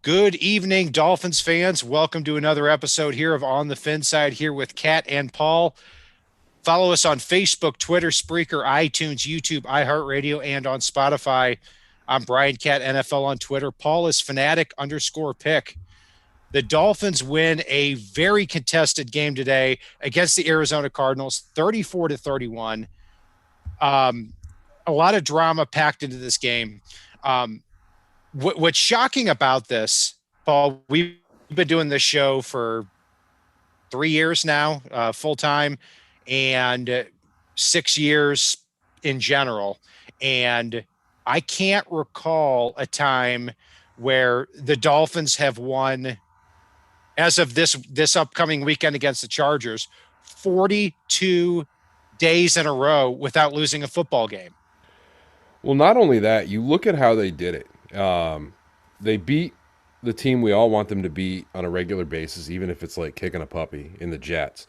Good evening, Dolphins fans. Welcome to another episode here of On the FinSide here with Kat and Paul. Follow us on Facebook, Twitter, Spreaker, iTunes, YouTube, iHeartRadio, and on Spotify. I'm Brian Cat NFL on Twitter. Paul is fanatic_pick. The Dolphins win a very contested game today against the Arizona Cardinals, 34-31. A lot of drama packed into this game. What's shocking about this, Paul, we've been doing this show for 3 years now, full time, and 6 years in general. And I can't recall a time where the Dolphins have won, as of this upcoming weekend against the Chargers, 42 days in a row without losing a football game. Well, not only that, you look at how they did it. They beat the team we all want them to beat on a regular basis, even if it's like kicking a puppy, in the Jets.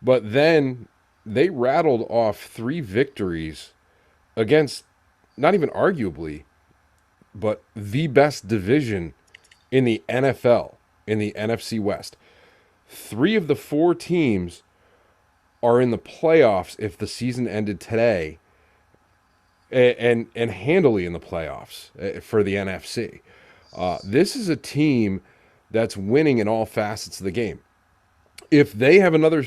But then they rattled off 3 victories against, not even arguably, but the best division in the NFL, in the NFC West. 3 of the 4 teams are in the playoffs if the season ended today, and handily in the playoffs for the NFC. This is a team that's winning in all facets of the game. If they have another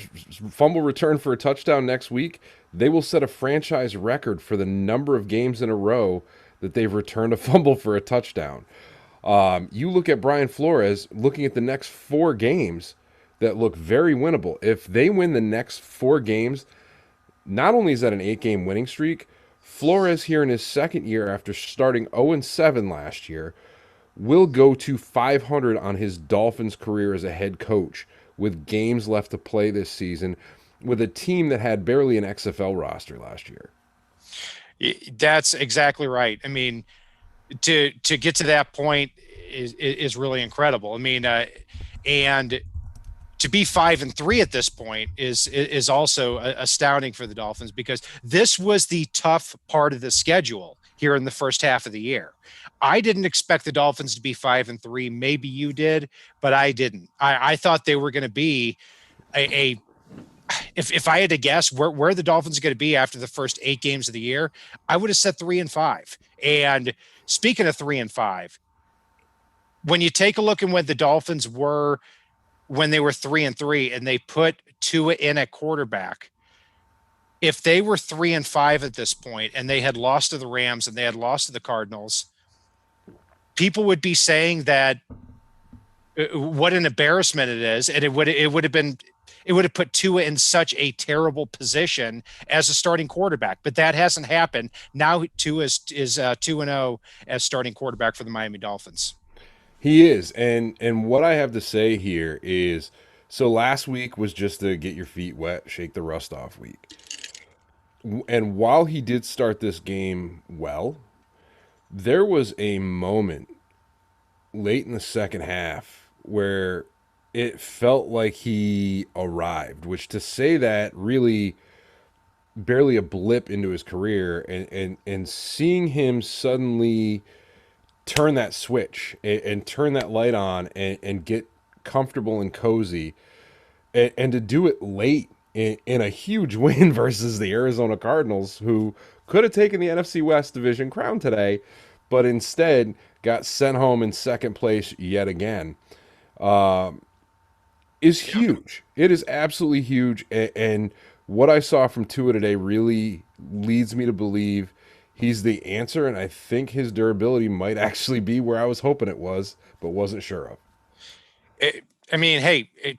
fumble return for a touchdown next week, they will set a franchise record for the number of games in a row that they've returned a fumble for a touchdown. You look at Brian Flores looking at the next 4 games that look very winnable. If they win the next 4 games, not only is that an 8-game winning streak, Flores here in his second year after starting 0-7 last year will go to 500 on his Dolphins career as a head coach with games left to play this season with a team that had barely an XFL roster last year. That's exactly right. I mean, to get to that point is really incredible. I mean, and to be 5-3 at this point is also astounding for the Dolphins, because this was the tough part of the schedule here in the first half of the year. I didn't expect the Dolphins to be 5-3. Maybe you did, but I didn't. I thought they were going to be if I had to guess where the Dolphins are going to be after the first 8 games of the year, I would have said 3-5. And speaking of 3-5, when you take a look at when the Dolphins were when they were 3-3 and they put Tua in at quarterback, if they were 3-5 at this point and they had lost to the Rams and they had lost to the Cardinals, people would be saying that what an embarrassment it is, and it would have put Tua in such a terrible position as a starting quarterback. But that hasn't happened. Now Tua is 2-0 as starting quarterback for the Miami Dolphins. He is, and what I have to say here is, so last week was just to get your feet wet, shake the rust off week. And while he did start this game well, there was a moment late in the second half where it felt like he arrived, which, to say that, really barely a blip into his career, and seeing him suddenly turn that switch and turn that light on and get comfortable and cozy, and to do it late in a huge win versus the Arizona Cardinals, who could have taken the NFC West division crown today, but instead got sent home in second place yet again, is huge. It is absolutely huge. And what I saw from Tua today really leads me to believe he's the answer, and I think his durability might actually be where I was hoping it was, but wasn't sure of.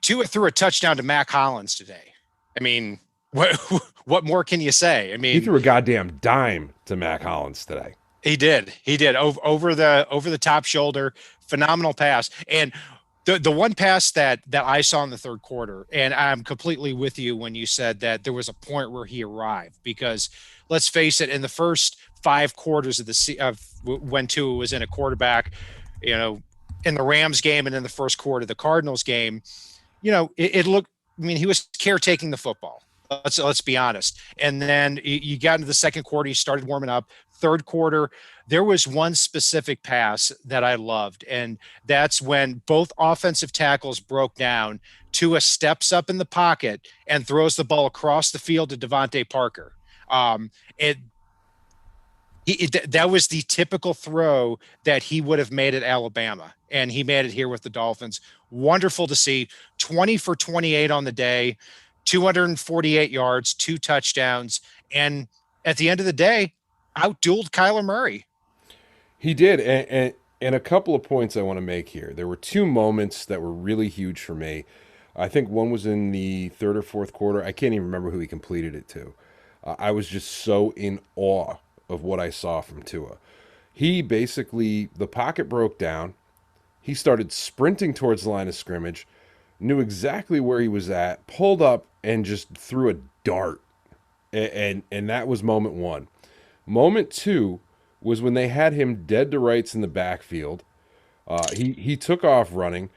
Tua threw a touchdown to Mac Hollins today. I mean, what more can you say? I mean, he threw a goddamn dime to Mac Hollins today. He did over the top shoulder, phenomenal pass. And the one pass that I saw in the third quarter, and I'm completely with you when you said that there was a point where he arrived, because let's face it, in the first 5 quarters of when Tua was in a quarterback, in the Rams game and in the first quarter of the Cardinals game, it looked, I mean, he was caretaking the football. Let's be honest. And then you got into the second quarter, you started warming up. Third quarter, there was one specific pass that I loved, and that's when both offensive tackles broke down. Tua steps up in the pocket and throws the ball across the field to Devontae Parker. It that was the typical throw that he would have made at Alabama, and he made it here with the Dolphins. Wonderful to see. 20 for 28 on the day, 248 yards, 2 touchdowns, and at the end of the day, outdueled Kyler Murray. He did, and a couple of points I want to make here. There were two moments that were really huge for me. I think one was in the third or fourth quarter. I can't even remember who he completed it to. I was just so in awe of what I saw from Tua. He basically, the pocket broke down. He started sprinting towards the line of scrimmage, knew exactly where he was at, pulled up, and just threw a dart. And that was moment one. Moment two was when they had him dead to rights in the backfield. He took off running,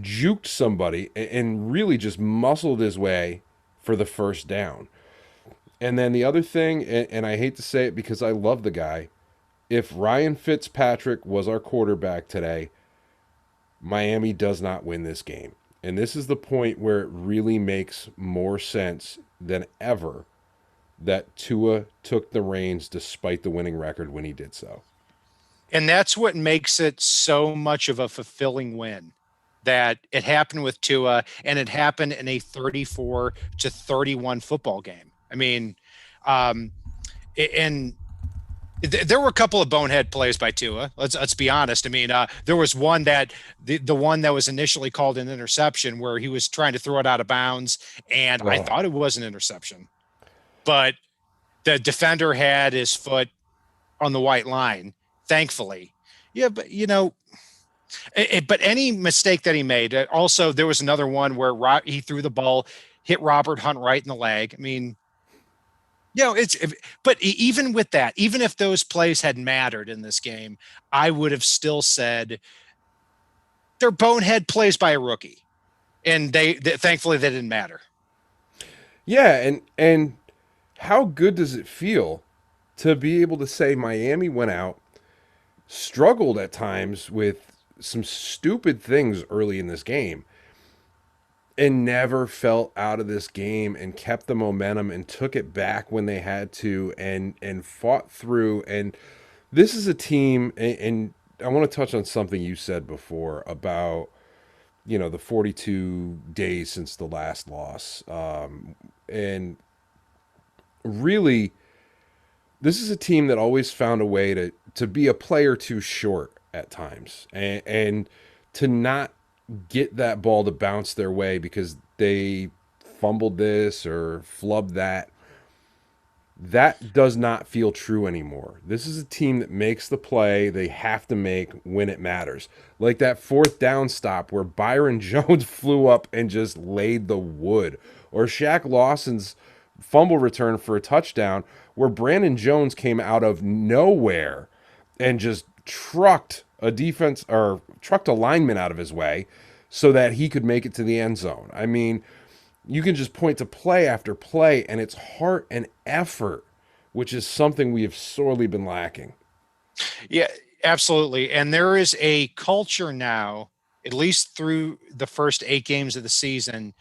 juked somebody, and really just muscled his way for the first down. And then the other thing, and I hate to say it because I love the guy, if Ryan Fitzpatrick was our quarterback today, Miami does not win this game. And this is the point where it really makes more sense than ever that Tua took the reins despite the winning record when he did so. And that's what makes it so much of a fulfilling win, that it happened with Tua and it happened in a 34-31 football game. I mean, um, and there were a couple of bonehead plays by Tua. Let's be honest. I mean, there was one that the one that was initially called an interception where he was trying to throw it out of bounds, and I thought it was an interception, but the defender had his foot on the white line, thankfully. Yeah, but but any mistake that he made. Also, there was another one where he threw the ball, hit Robert Hunt right in the leg. I mean, but even with that, even if those plays had mattered in this game, I would have still said they're bonehead plays by a rookie, and they thankfully they didn't matter. Yeah, and how good does it feel to be able to say Miami went out, struggled at times with some stupid things early in this game, and never fell out of this game and kept the momentum and took it back when they had to and fought through. And this is a team, and I want to touch on something you said before about the 42 days since the last loss, and really this is a team that always found a way to be a player too short at times, and to not get that ball to bounce their way because they fumbled this or flubbed that. That does not feel true anymore. This is a team that makes the play they have to make when it matters. Like that fourth down stop where Byron Jones flew up and just laid the wood. Or Shaq Lawson's fumble return for a touchdown where Brandon Jones came out of nowhere and just trucked a lineman out of his way so that he could make it to the end zone. I mean, you can just point to play after play, and it's heart and effort, which is something we have sorely been lacking. Yeah, absolutely. And there is a culture now, at least through the first 8 games of the season,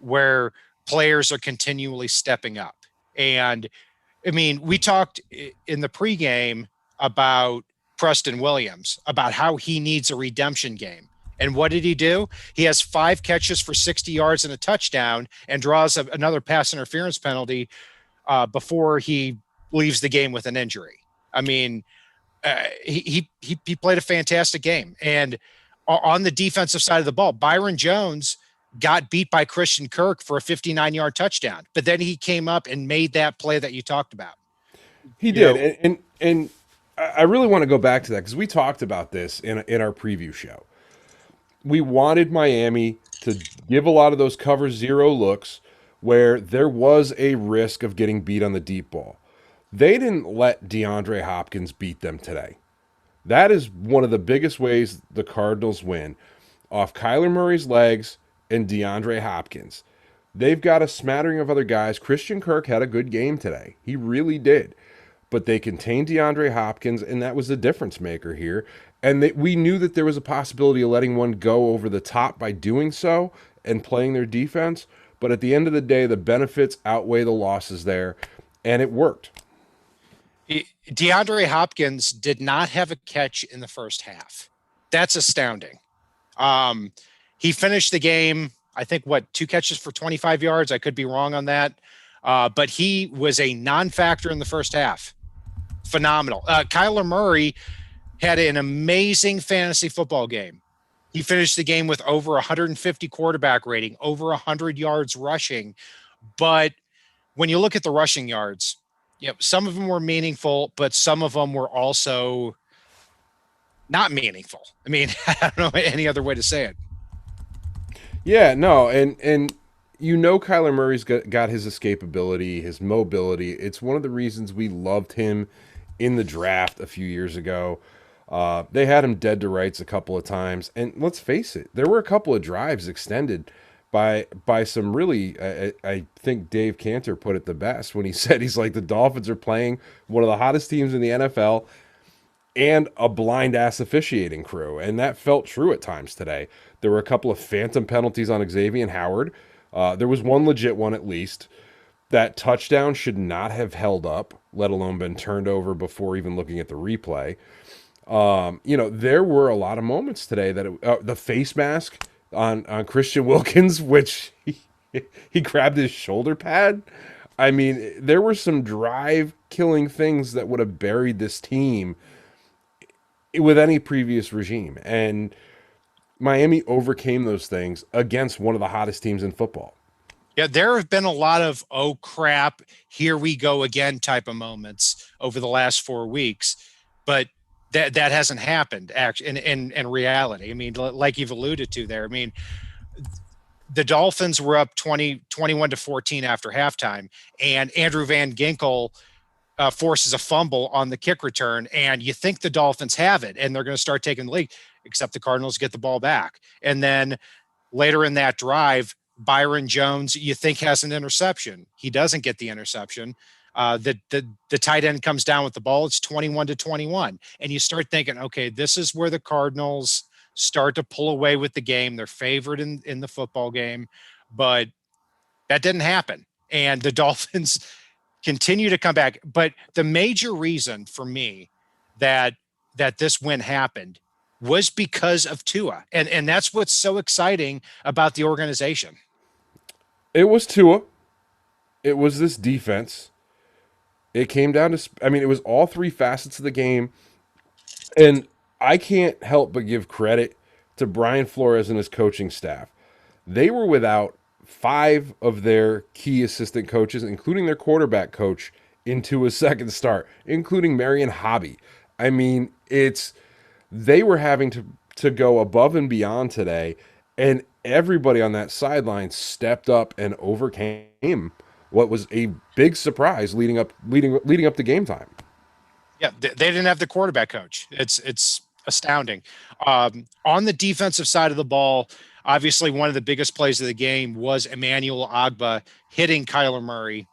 where players are continually stepping up. And I mean, we talked in the pregame about Preston Williams, about how he needs a redemption game. And what did he do? He has 5 catches for 60 yards and a touchdown and draws another pass interference penalty before he leaves the game with an injury. I mean, he played a fantastic game. And on the defensive side of the ball, Byron Jones got beat by Christian Kirk for a 59-yard touchdown. But then he came up and made that play that you talked about. He did. And I really want to go back to that because we talked about this in our preview show. We wanted Miami to give a lot of those cover zero looks where there was a risk of getting beat on the deep ball. They didn't let DeAndre Hopkins beat them today. That is one of the biggest ways the Cardinals win, off Kyler Murray's legs and DeAndre Hopkins. They've got a smattering of other guys. Christian Kirk had a good game today. He really did. But they contained DeAndre Hopkins, and that was the difference maker here. And we knew that there was a possibility of letting one go over the top by doing so and playing their defense. But at the end of the day, the benefits outweigh the losses there, and it worked. DeAndre Hopkins did not have a catch in the first half. That's astounding. He finished the game, I think, 2 catches for 25 yards? I could be wrong on that. But he was a non-factor in the first half. Phenomenal. Kyler Murray had an amazing fantasy football game. He finished the game with over 150 quarterback rating, over 100 yards rushing. But when you look at the rushing yards, some of them were meaningful, but some of them were also not meaningful. I mean, I don't know any other way to say it. Yeah, no, and Kyler Murray's got his escapability, his mobility. It's one of the reasons we loved him in the draft a few years ago. They had him dead to rights a couple of times, and let's face it, there were a couple of drives extended by some really. I think Dave Cantor put it the best when he said he's like, the Dolphins are playing one of the hottest teams in the NFL and a blind ass officiating crew, and that felt true at times today. There were a couple of phantom penalties on Xavier Howard. There was one legit one at least. That touchdown should not have held up, let alone been turned over before even looking at the replay. There were a lot of moments today that the face mask on Christian Wilkins, which he grabbed his shoulder pad. I mean, there were some drive-killing things that would have buried this team with any previous regime. And Miami overcame those things against one of the hottest teams in football. Yeah, there have been a lot of, oh crap, here we go again type of moments over the last 4 weeks, but that hasn't happened actually in reality. I mean, like you've alluded to there. I mean, the Dolphins were up 21-14 after halftime, and Andrew Van Ginkel forces a fumble on the kick return, and you think the Dolphins have it, and they're going to start taking the lead, except the Cardinals get the ball back. And then later in that drive, Byron Jones, you think, has an interception. He doesn't get the interception. The tight end comes down with the ball. It's 21-21. And you start thinking, okay, this is where the Cardinals start to pull away with the game. They're favored in the football game, but that didn't happen. And the Dolphins continue to come back. But the major reason for me that this win happened was because of Tua. And that's what's so exciting about the organization. It was Tua. It was this defense. It came down to, it was all three facets of the game. And I can't help but give credit to Brian Flores and his coaching staff. They were without 5 of their key assistant coaches, including their quarterback coach, into a second start, including Marion Hobby. I mean, they were having to go above and beyond today, and everybody on that sideline stepped up and overcame what was a big surprise leading up to game time. Yeah, they didn't have the quarterback coach. It's astounding. On the defensive side of the ball, obviously one of the biggest plays of the game was Emmanuel Ogbah hitting Kyler Murray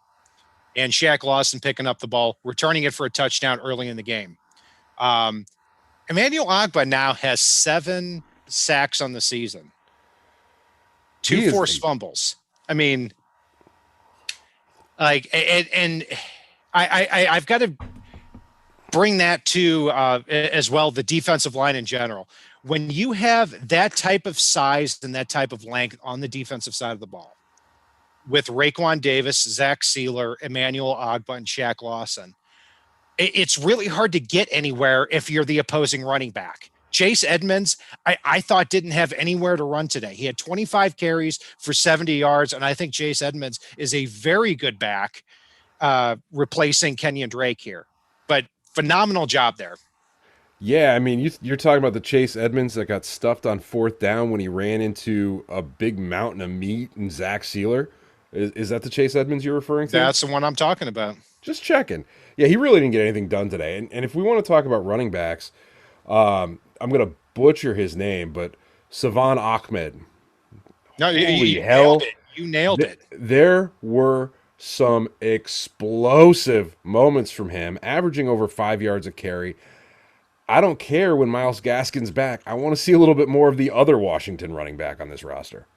and Shaq Lawson picking up the ball, returning it for a touchdown early in the game. Emmanuel Ogbah now has 7 sacks on the season, 2 forced fumbles. I mean, like, and I've got to bring that to as well, the defensive line in general. When you have that type of size and that type of length on the defensive side of the ball, with Raekwon Davis, Zach Sealer, Emmanuel Ogbah, and Shaq Lawson, it's really hard to get anywhere if you're the opposing running back. Chase Edmonds, I thought, didn't have anywhere to run today. He had 25 carries for 70 yards, and I think Chase Edmonds is a very good back replacing Kenyon Drake here. But phenomenal job there. Yeah, I mean, you're talking about the Chase Edmonds that got stuffed on 4th down when he ran into a big mountain of meat and Zach Sealer. Is that the Chase Edmonds you're referring to? That's the one I'm talking about. Just checking. Yeah, he really didn't get anything done today. And if we want to talk about running backs, I'm going to butcher his name, but Savon Ahmed. No, holy hell! You nailed it. There were some explosive moments from him, averaging over 5 yards a carry. I don't care when Myles Gaskin's back. I want to see a little bit more of the other Washington running back on this roster.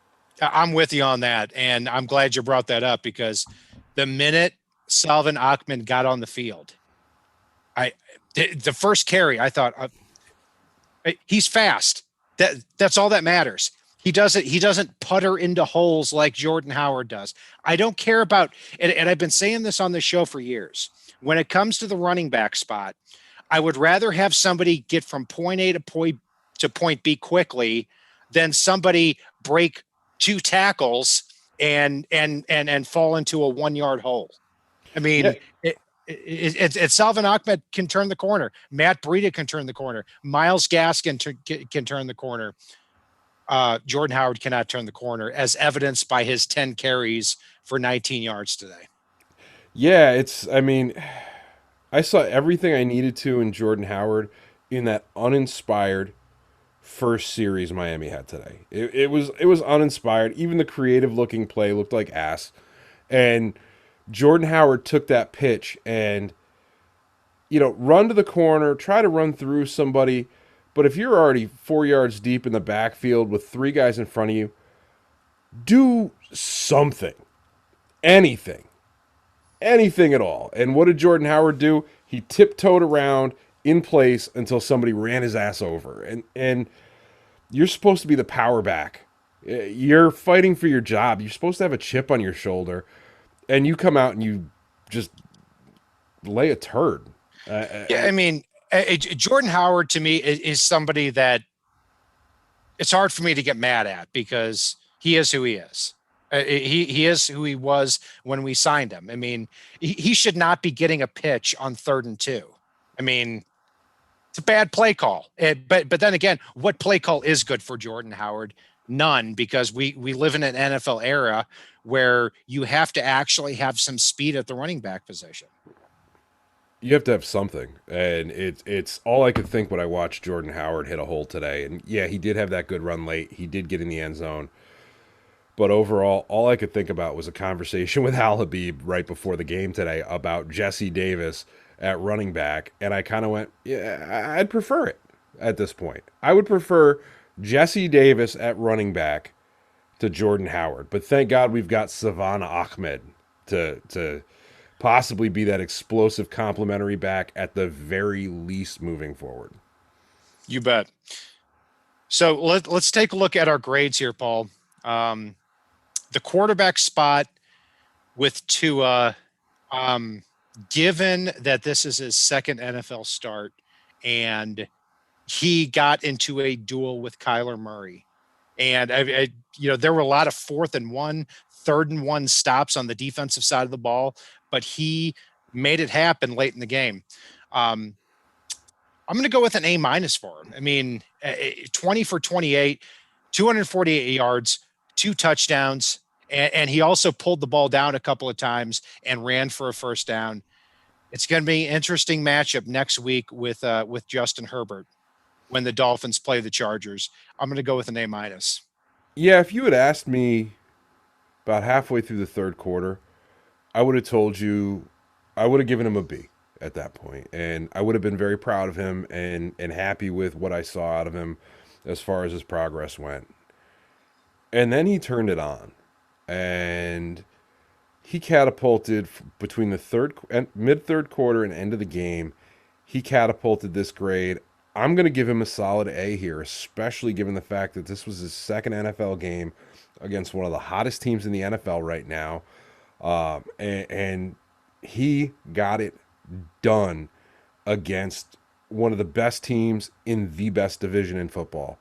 I'm with you on that. And I'm glad you brought that up because the minute Salvin Ahmed got on the field, the first carry, I thought he's fast. That's all that matters. He doesn't putter into holes like Jordan Howard does. I don't care about, and I've been saying this on the show for years. When it comes to the running back spot, I would rather have somebody get from point A to point B quickly than somebody break two tackles and fall into a 1 yard hole. I Yeah, mean, it's Salvin Ahmed can turn the corner. Matt Breida can turn the corner. Myles Gaskin can turn the corner. Jordan Howard cannot turn the corner, as evidenced by his 10 carries for 19 yards today. yeah, I mean, I saw everything I needed to in Jordan Howard in that uninspired first series Miami had today. It was uninspired. Even the creative looking play looked like ass. And Jordan Howard took that pitch and run to the corner, try to run through somebody. But if you're already 4 yards deep in the backfield with three guys in front of you, do something, anything, anything at all. And what did Jordan Howard do? He tiptoed around in place until somebody ran his ass over. And you're supposed to be the power back. You're fighting for your job. You're supposed to have a chip on your shoulder, and you come out and you just lay a turd. Yeah, I mean, Jordan Howard to me is somebody that it's hard for me to get mad at because he is who he is. He is who he was when we signed him. I mean, he should not be getting a pitch on 3rd and 2. I mean, it's a bad play call. But then again, what play call is good for Jordan Howard? None, because we live in an NFL era where you have to actually have some speed at the running back position. You have to have something, and it's all I could think when I watched Jordan Howard hit a hole today. And yeah, he did have that good run late. He did get in the end zone, but overall, all I could think about was a conversation with Al Habib right before the game today about Jesse Davis at running back, and I kind of went, yeah, I'd prefer it at this point. I would prefer Jesse Davis at running back to Jordan Howard, but thank God we've got Savannah Ahmed to possibly be that explosive complementary back at the very least moving forward. You bet. So let's take a look at our grades here, Paul. Um, the quarterback spot with Tua, given that this is his second NFL start and he got into a duel with Kyler Murray. And there were a lot of 4th and 1, 3rd and 1 stops on the defensive side of the ball, but he made it happen late in the game. Um, I'm going to go with an A- for him. I mean, 20 for 28, 248 yards, 2 touchdowns, and he also pulled the ball down a couple of times and ran for a first down. It's going to be an interesting matchup next week with Justin Herbert when the Dolphins play the Chargers. I'm going to go with an A-. Yeah, if you had asked me about halfway through the third quarter, I would have told you I would have given him a B at that point, and I would have been very proud of him and happy with what I saw out of him as far as his progress went. And then he turned it on, and he catapulted between the third and mid third quarter and end of the game. He catapulted this grade. I'm going to give him a solid A here, especially given the fact that this was his second NFL game against one of the hottest teams in the NFL right now. And he got it done against one of the best teams in the best division in football.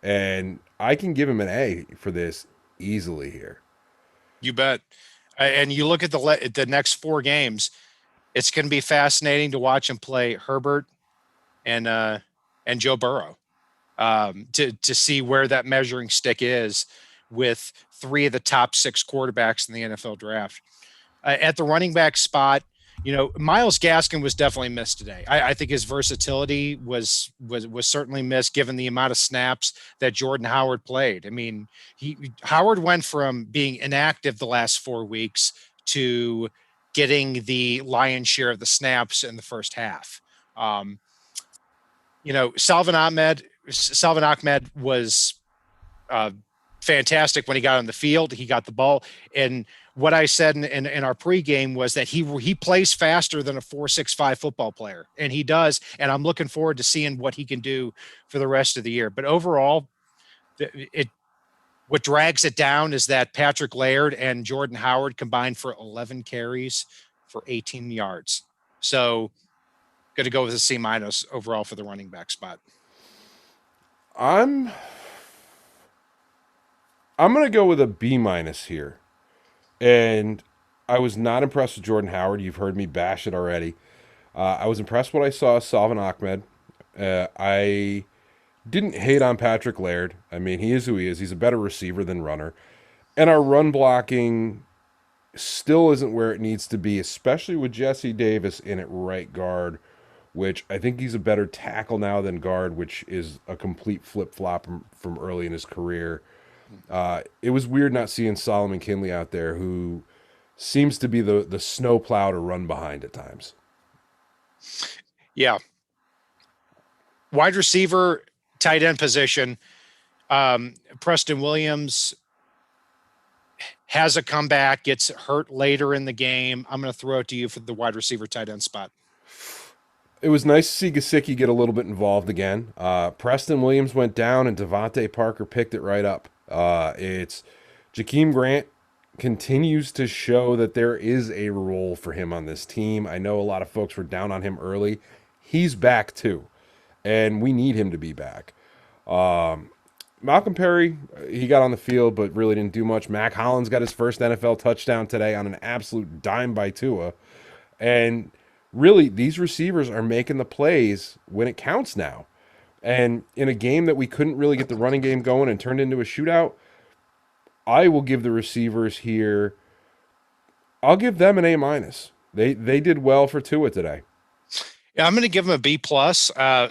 And I can give him an A for this easily here. You bet. And you look at the next 4 games, it's going to be fascinating to watch him play Herbert and Joe Burrow, to see where that measuring stick is with 3 of the top 6 quarterbacks in the NFL draft. At the running back spot, Miles Gaskin was definitely missed today. I think his versatility was certainly missed given the amount of snaps that Jordan Howard played. I mean, Howard went from being inactive the last 4 weeks to getting the lion's share of the snaps in the first half. Um, Salvin Ahmed was uh, fantastic when he got on the field. He got the ball. And what I said in our pregame was that he plays faster than a 4.65 football player, and he does. And I'm looking forward to seeing what he can do for the rest of the year. But overall, it what drags it down is that Patrick Laird and Jordan Howard combined for 11 carries for 18 yards. So, going to go with a C minus overall for the running back spot. I'm I'm gonna go with a B minus here, and I was not impressed with Jordan Howard. You've heard me bash it already. I was impressed when I saw Salvin Ahmed. I didn't hate on Patrick Laird. I mean, he is who he is. He's a better receiver than runner, and our run blocking still isn't where it needs to be, especially with Jesse Davis in at right guard, which I think he's a better tackle now than guard, which is a complete flip flop from early in his career. It was weird not seeing Solomon Kinley out there, who seems to be the snowplow to run behind at times. Yeah. Wide receiver, tight end position. Preston Williams has a comeback, gets hurt later in the game. I'm going to throw it to you for the wide receiver tight end spot. It was nice to see Gesicki get a little bit involved again. Preston Williams went down and Devontae Parker picked it right up. It's Jakeem Grant continues to show that there is a role for him on this team. I know a lot of folks were down on him early. He's back too, and we need him to be back. Malcolm Perry, he got on the field but really didn't do much. Mac Hollins got his first NFL touchdown today on an absolute dime by Tua. And really, these receivers are making the plays when it counts now. And in a game that we couldn't really get the running game going and turned into a shootout, I will give the receivers here, I'll give them an A minus. They did well for Tua today. Yeah, I'm going to give him a B plus. I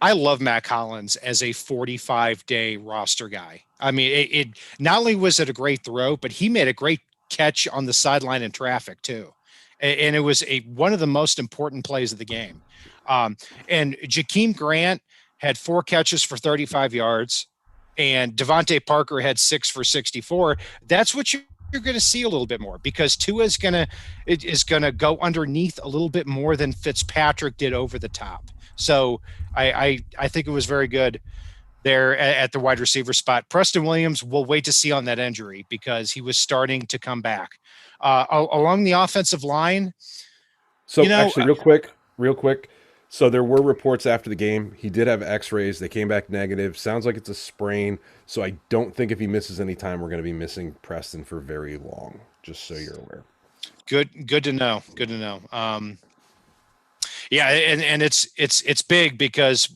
love Mac Hollins as a 45-day roster guy. I mean, it not only was it a great throw, but he made a great catch on the sideline in traffic too, and it was one of the most important plays of the game. And Jakeem Grant had 4 catches for 35 yards, and Devontae Parker had 6 for 64. That's what you're going to see a little bit more, because Tua is going to go underneath a little bit more than Fitzpatrick did over the top. So I think it was very good there at the wide receiver spot. Preston Williams, we'll wait to see on that injury because he was starting to come back. Along the offensive line. So actually, real quick. So there were reports after the game. He did have x-rays. They came back negative. Sounds like it's a sprain. So I don't think if he misses any time, we're going to be missing Preston for very long, just so you're aware. Good to know. Good to know. Yeah, and it's big because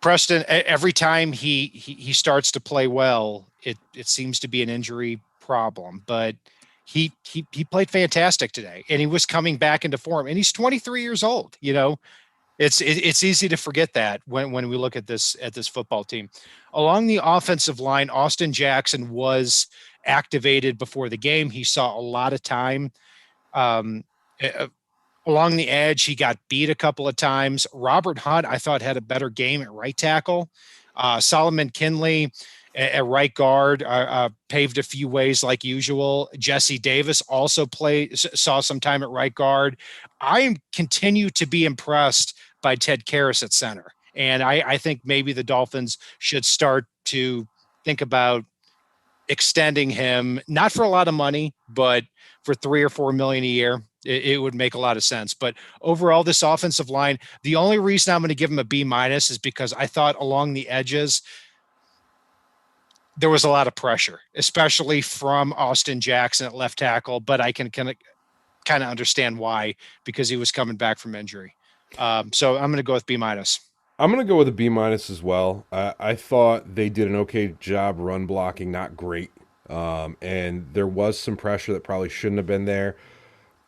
Preston, every time he starts to play well, it seems to be an injury problem. But he played fantastic today, and he was coming back into form. And he's 23 years old. It's easy to forget that when we look at this football team. Along the offensive line, Austin Jackson was activated before the game. He saw a lot of time. Along the edge, he got beat a couple of times. Robert Hunt, I thought, had a better game at right tackle. Solomon Kinley at right guard paved a few ways like usual. Jesse Davis also saw some time at right guard. I continue to be impressed by Ted Karras at center. And I think maybe the Dolphins should start to think about extending him, not for a lot of money, but for $3 or $4 million a year. It would make a lot of sense. But overall, this offensive line, the only reason I'm going to give him a B minus is because I thought along the edges, there was a lot of pressure, especially from Austin Jackson at left tackle, but I can kind of understand why, because he was coming back from injury. So I'm going to go with B minus. I'm going to go with a B minus as well. I thought they did an okay job run blocking, not great. And there was some pressure that probably shouldn't have been there.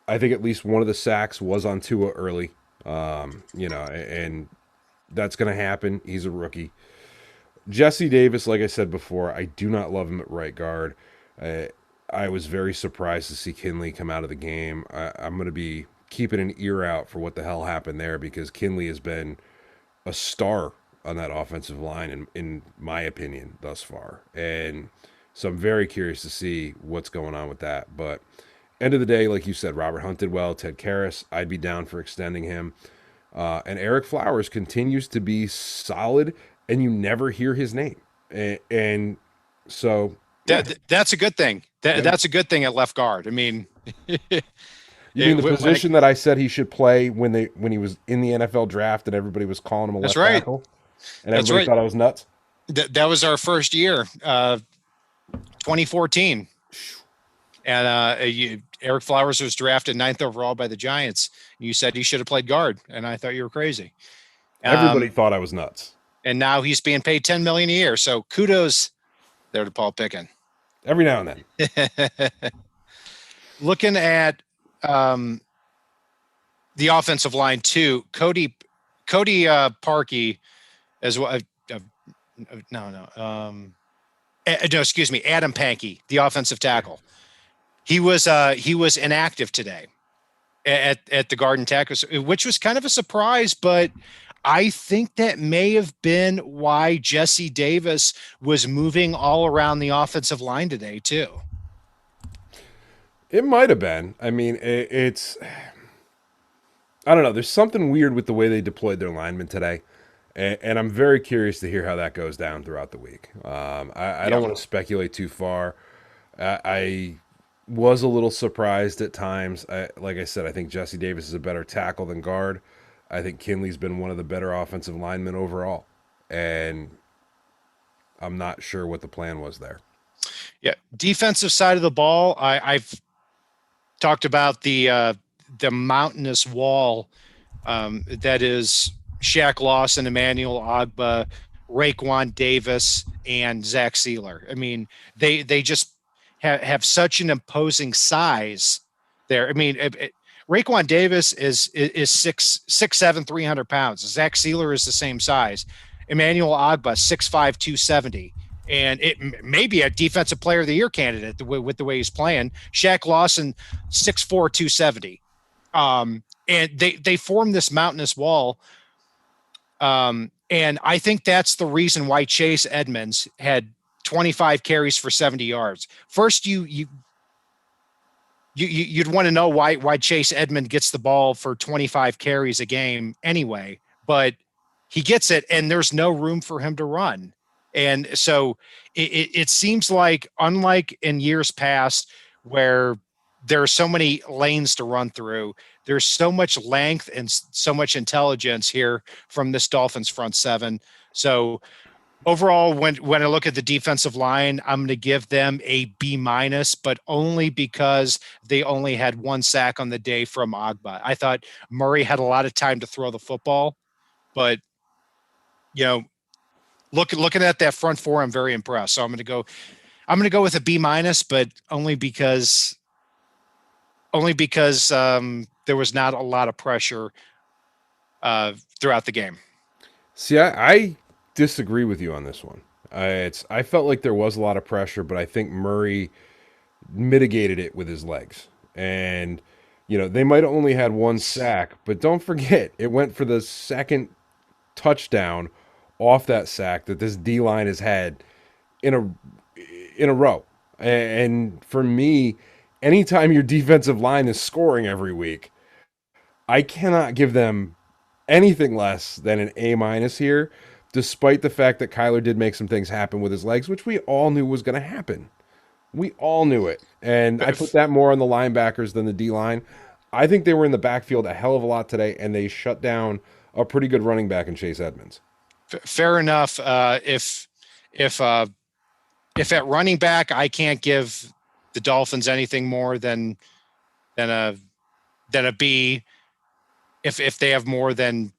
I think at least one of the sacks was on Tua early. And that's going to happen. He's a rookie. Jesse Davis, like I said before, I do not love him at right guard. I was very surprised to see Kinley come out of the game. I'm going to be keeping an ear out for what the hell happened there because Kinley has been a star on that offensive line, in my opinion, thus far. And so I'm very curious to see what's going on with that. But end of the day, like you said, Robert Hunt did well. Ted Karras, I'd be down for extending him. And Eric Flowers continues to be solid, and you never hear his name. And so that's a good thing. That's a good thing at left guard. I mean, you mean the position that I said he should play when he was in the NFL draft and everybody was calling him a left tackle, and everybody thought I was nuts. That was our first year, 2014, and Eric Flowers was drafted 9th overall by the Giants. You said he should have played guard, and I thought you were crazy. Everybody thought I was nuts. And now he's being paid $10 million a year. So kudos there to Paul Picken. Every now and then. Looking at the offensive line too, Cody Parkey as well. Excuse me, Adam Pankey, the offensive tackle. He was inactive today at the Garden Tech, which was kind of a surprise, but I think that may have been why Jesse Davis was moving all around the offensive line today too. It might have been. I mean, it's I don't know. There's something weird with the way they deployed their linemen today, and I'm very curious to hear how that goes down throughout the week. I don't want to speculate too far. I was a little surprised at times. Like I said, I think Jesse Davis is a better tackle than guard. I think Kinley's been one of the better offensive linemen overall, and I'm not sure what the plan was there. Yeah, defensive side of the ball, I've talked about the mountainous wall that is Shaq Lawson, Emmanuel Ogbah, Raekwon Davis, and Zach Sealer. I mean, they just have such an imposing size there. I mean, Raekwon Davis is 6'7", 300 pounds. Zach Sealer is the same size. Emmanuel Ogbah, 6'5", 270. And it may be a defensive player of the year candidate with the way he's playing. Shaq Lawson, 6'4", 270. And they form this mountainous wall. And I think that's the reason why Chase Edmonds had 25 carries for 70 yards. First, you'd want to know why Chase Edmonds gets the ball for 25 carries a game anyway, but he gets it and there's no room for him to run. And so it seems like, unlike in years past where there are so many lanes to run through, there's so much length and so much intelligence here from this Dolphins front seven. So overall, when I look at the defensive line, I'm going to give them a B-, but only because they only had one sack on the day from Ogbah. I thought Murray had a lot of time to throw the football, but looking at that front four, I'm very impressed. So I'm going to go with a B-, but only because there was not a lot of pressure throughout the game. See, I disagree with you on this one. I felt like there was a lot of pressure, but I think Murray mitigated it with his legs. And they might have only had one sack, but don't forget it went for the second touchdown off that sack that this D-line has had in a row. And for me, anytime your defensive line is scoring every week, I cannot give them anything less than an A- here, despite the fact that Kyler did make some things happen with his legs, which we all knew was going to happen. We all knew it. And I put that more on the linebackers than the D-line. I think they were in the backfield a hell of a lot today, and they shut down a pretty good running back in Chase Edmonds. Fair enough. If at running back I can't give the Dolphins anything more than a B, if they have more than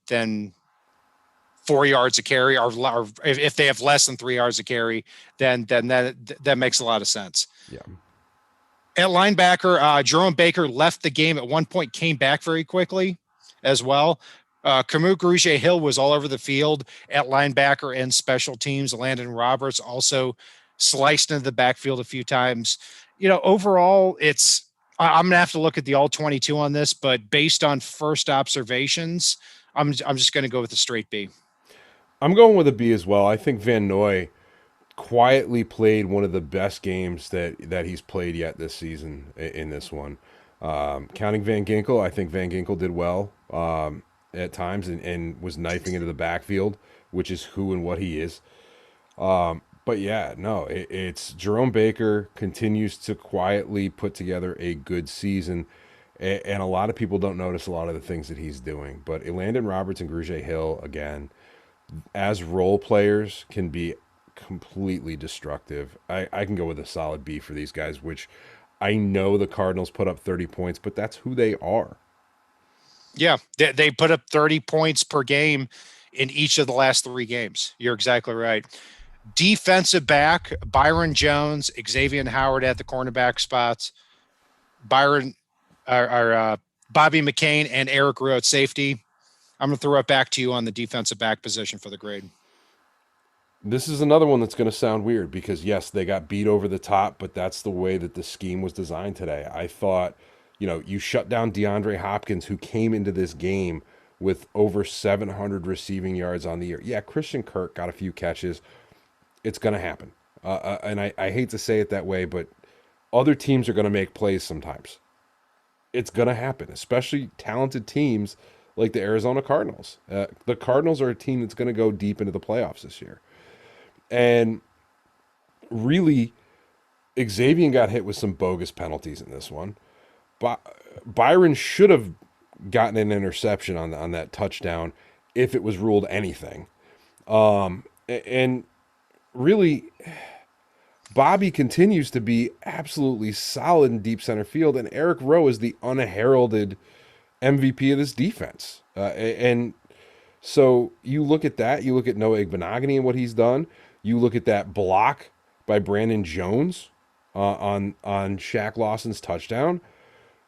4 yards a carry, or if they have less than 3 yards a carry, then that makes a lot of sense. Yeah. At linebacker, Jerome Baker left the game at one point, came back very quickly as well. Camus Grugier Hill was all over the field at linebacker and special teams. Landon Roberts also sliced into the backfield a few times. Overall, I'm going to have to look at the all 22 on this, but based on first observations, I'm just going to go with the straight B. I'm going with a B as well. I think Van Noy quietly played one of the best games that he's played yet this season in this one. Counting Van Ginkel, I think Van Ginkel did well at times and was knifing into the backfield, which is who and what he is. But yeah, no, it's Jerome Baker continues to quietly put together a good season, and a lot of people don't notice a lot of the things that he's doing. But Landon Roberts and Grugier Hill, again, as role players, can be completely destructive. I can go with a solid B for these guys, which I know the Cardinals put up 30 points, but that's who they are. Yeah, they put up 30 points per game in each of the last 3 games. You're exactly right. Defensive back, Byron Jones, Xavier Howard at the cornerback spots, Bobby McCain and Eric Rowe at safety. I'm going to throw it back to you on the defensive back position for the grade. This is another one that's going to sound weird because, yes, they got beat over the top, but that's the way that the scheme was designed today. I thought, you shut down DeAndre Hopkins, who came into this game with over 700 receiving yards on the year. Yeah, Christian Kirk got a few catches. It's going to happen. And I hate to say it that way, but other teams are going to make plays sometimes. It's going to happen, especially talented teams like the Arizona Cardinals. The Cardinals are a team that's going to go deep into the playoffs this year. And really, Xavier got hit with some bogus penalties in this one. Byron should have gotten an interception on that touchdown if it was ruled anything. And really, Bobby continues to be absolutely solid in deep center field, and Eric Rowe is the unheralded MVP of this defense. And so you look at that, you look at Noah Igbenogany and what he's done, you look at that block by Brandon Jones on Shaq Lawson's touchdown.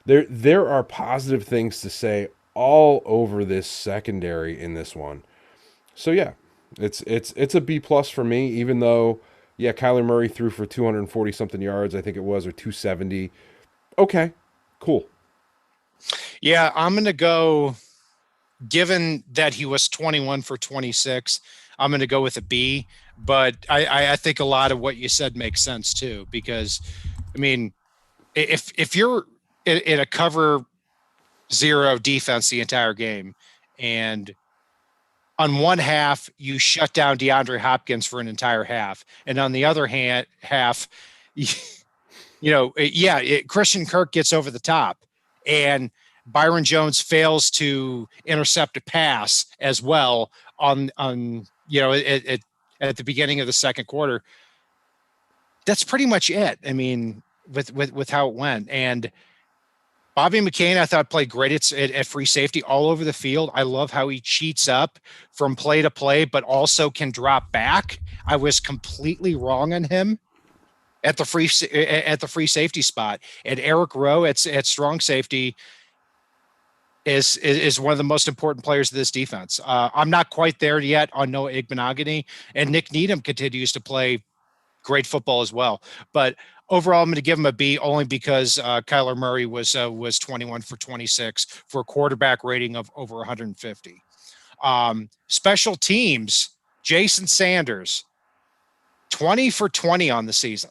There are positive things to say all over this secondary in this one. So yeah, it's a B plus for me, even though, yeah, Kyler Murray threw for 240 something yards, I think it was, or 270. Okay, cool. Yeah, I'm going to go, given that he was 21 for 26, I'm going to go with a B. But I think a lot of what you said makes sense too, because, I mean, if you're in a cover 0 defense the entire game, and on one half you shut down DeAndre Hopkins for an entire half, and on the other half, Christian Kirk gets over the top, and Byron Jones fails to intercept a pass as well at the beginning of the second quarter. That's pretty much it. I mean, with how it went. And Bobby McCain, I thought, played great at free safety all over the field. I love how he cheats up from play to play, but also can drop back. I was completely wrong on him at the free safety spot. And Eric Rowe at strong safety is one of the most important players of this defense. I'm not quite there yet on Noah Igbenogany, and Nick Needham continues to play great football as well. But overall, I'm going to give him a B only because Kyler Murray was 21 for 26 for a quarterback rating of over 150. Special teams, Jason Sanders, 20 for 20 on the season.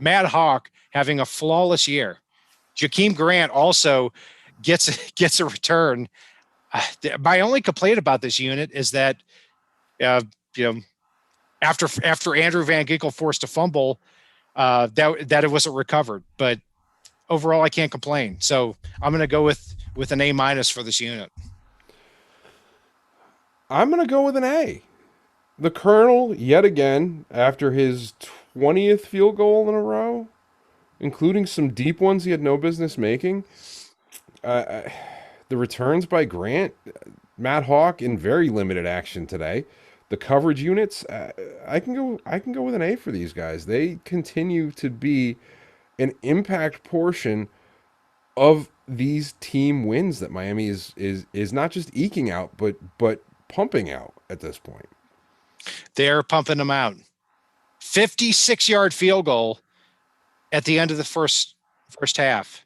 Matt Hawk having a flawless year. Jakeem Grant also gets a return. My only complaint about this unit is that, after Andrew Van Ginkel forced a fumble, that it wasn't recovered. But overall, I can't complain. So I'm going to go with an A- for this unit. I'm going to go with an A. The Colonel, yet again, after his 20th field goal in a row, including some deep ones he had no business making. The returns by Grant, Matt Hawk in very limited action today. The coverage units, I can go with an A for these guys. They continue to be an impact portion of these team wins that Miami is not just eking out, but pumping out at this point. They're pumping them out. 56-yard field goal at the end of the first half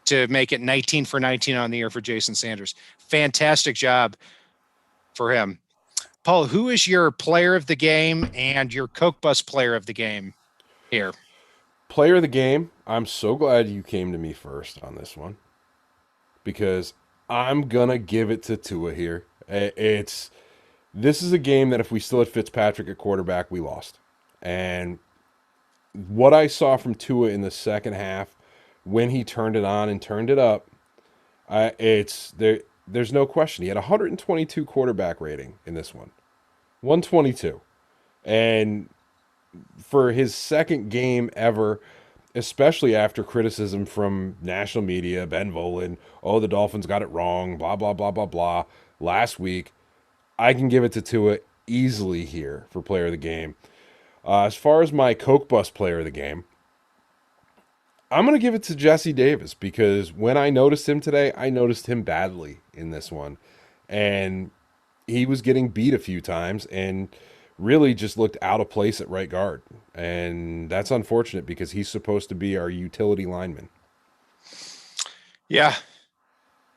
to make it 19 for 19 on the year for Jason Sanders. Fantastic job for him. Paul, who is your player of the game and your Coke Bus player of the game here? Player of the game, I'm so glad you came to me first on this one because I'm gonna give it to Tua here. This is a game that if we still had Fitzpatrick at quarterback, we lost. And what I saw from Tua in the second half, when he turned it on and turned it up, it's there. There's no question. He had 122 quarterback rating in this one, 122, and for his second game ever, especially after criticism from national media, Ben Volen, oh, the Dolphins got it wrong, blah, blah, blah, blah, blah, last week, I can give it to Tua easily here for player of the game. As far as my Coke Bus player of the game, I'm going to give it to Jesse Davis because when I noticed him today, I noticed him badly in this one. And he was getting beat a few times and really just looked out of place at right guard. And that's unfortunate because he's supposed to be our utility lineman. Yeah.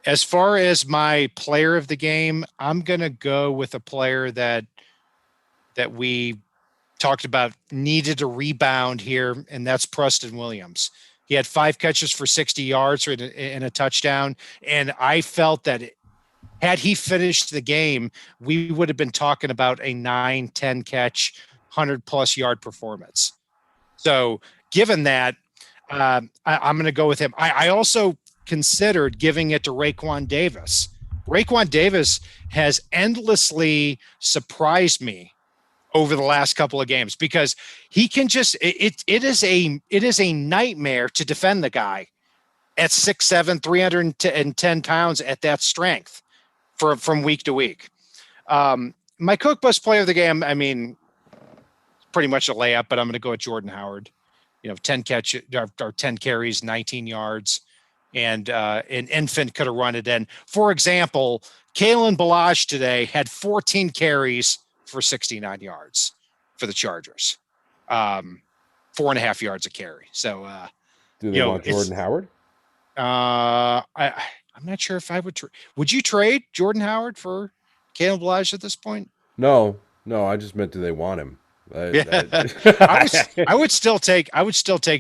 As far as my player of the game, I'm going to go with a player that we talked about needed a rebound here, and that's Preston Williams. He had 5 catches for 60 yards and a touchdown, and I felt that had he finished the game, we would have been talking about a 9-10 catch, 100-plus yard performance. So given that, I'm going to go with him. I also considered giving it to Raekwon Davis. Raekwon Davis has endlessly surprised me over the last couple of games because he can just it is a nightmare to defend the guy at 6'7", 310 pounds at that strength from week to week. My Cook Bus player of the game, I mean, pretty much a layup, but I'm going to go with Jordan Howard. 10 carries, 19 yards, and an infant could have run it in. For example, Kalen Ballage today had 14 carries for 69 yards for the Chargers. 4.5 yards a carry. So, do they want Jordan Howard? I'm not sure if I would. Would you trade Jordan Howard for Kalen Ballage at this point? No. I just meant, do they want him? I would still take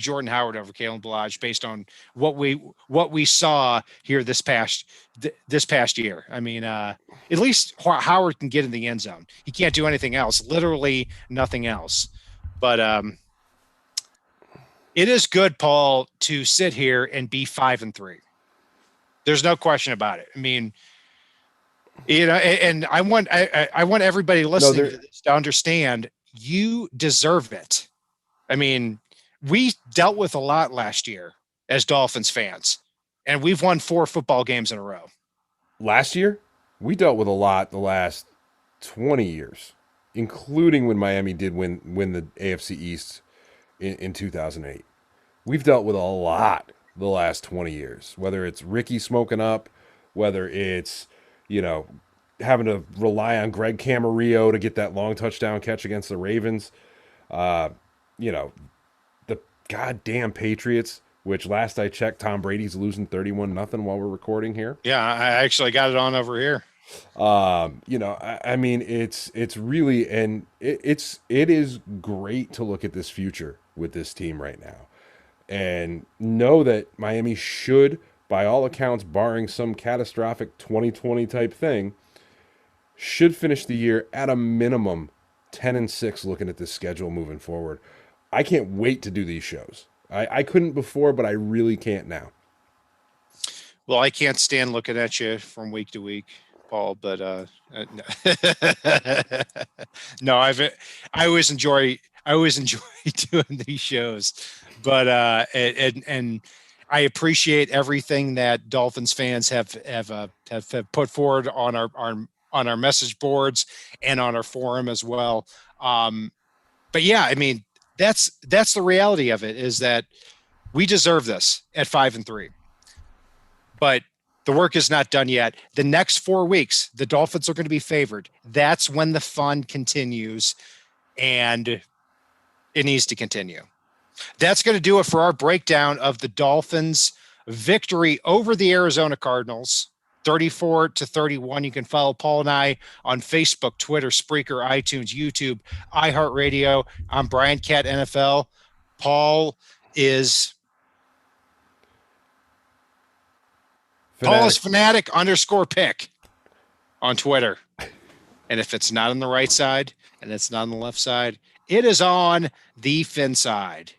Jordan Howard over Kalen Ballage based on what we saw here this past year. I mean, at least Howard can get in the end zone. He can't do anything else, literally nothing else. But it is good, Paul, to sit here and be 5-3. There's no question about it. I mean, and I want everybody listening to this to understand. You deserve it. I mean, we dealt with a lot last year as Dolphins fans, and we've won 4 football games in a row. Last year, we dealt with a lot the last 20 years, including when Miami did win the AFC East in 2008. We've dealt with a lot the last 20 years, whether it's Ricky smoking up, whether it's, having to rely on Greg Camarillo to get that long touchdown catch against the Ravens. The goddamn Patriots, which last I checked, Tom Brady's losing 31-0 while we're recording here. Yeah, I actually got it on over here. I mean, it's really, and it is great to look at this future with this team right now and know that Miami should, by all accounts, barring some catastrophic 2020 type thing, should finish the year at a minimum 10-6 looking at this schedule moving forward. I can't wait to do these shows. I couldn't before, but I really can't now. Well, I can't stand looking at you from week to week, Paul, but no, I always enjoy doing these shows, but and I appreciate everything that Dolphins fans have put forward on our message boards and on our forum as well. But yeah, I mean, that's the reality of it, is that We deserve this at 5-3. But the work is not done yet. The next 4 weeks, the Dolphins are going to be favored. That's when the fun continues, and it needs to continue. That's going to do it for our breakdown of the Dolphins' victory over the Arizona Cardinals, 34-31. You can follow Paul and I on Facebook, Twitter, Spreaker, iTunes, YouTube, iHeartRadio. I'm Brian Cat NFL. Paul is Fanatic_pick on Twitter. And if it's not on the right side and it's not on the left side, it is on the FinSide.